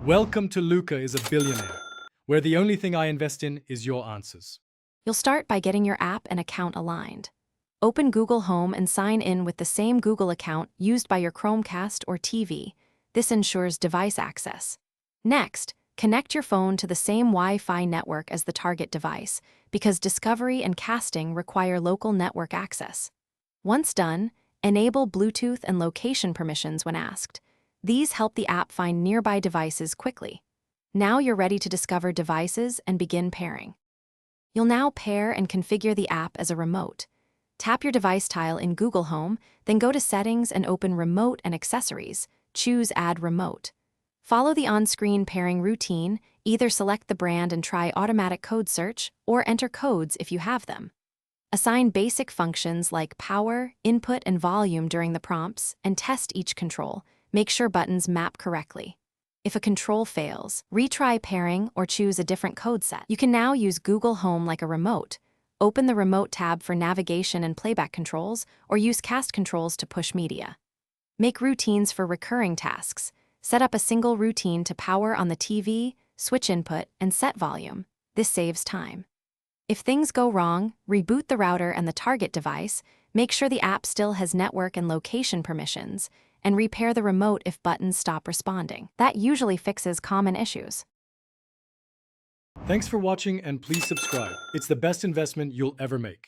Welcome to Luca is a Billionaire, where the only thing I invest in is your answers. You'll start by getting your app and account aligned. Open Google Home and sign in with the same Google account used by your Chromecast or TV. This ensures device access. Next, connect your phone to the same Wi-Fi network as the target device, because discovery and casting require local network access. Once done, enable Bluetooth and location permissions when asked. These help the app find nearby devices quickly. Now you're ready to discover devices and begin pairing. You'll now pair and configure the app as a remote. Tap your device tile in Google Home, then go to Settings and open Remote and Accessories. Choose Add Remote. Follow the on-screen pairing routine, either select the brand and try automatic code search, or enter codes if you have them. Assign basic functions like power, input, and volume during the prompts, and test each control. Make sure buttons map correctly. If a control fails, retry pairing or choose a different code set. You can now use Google Home like a remote. Open the Remote tab for navigation and playback controls, or use cast controls to push media. Make routines for recurring tasks. Set up a single routine to power on the TV, switch input, and set volume. This saves time. If things go wrong, reboot the router and the target device, make sure the app still has network and location permissions, and repair the remote if buttons stop responding. That usually fixes common issues. Thanks for watching and please subscribe. It's the best investment you'll ever make.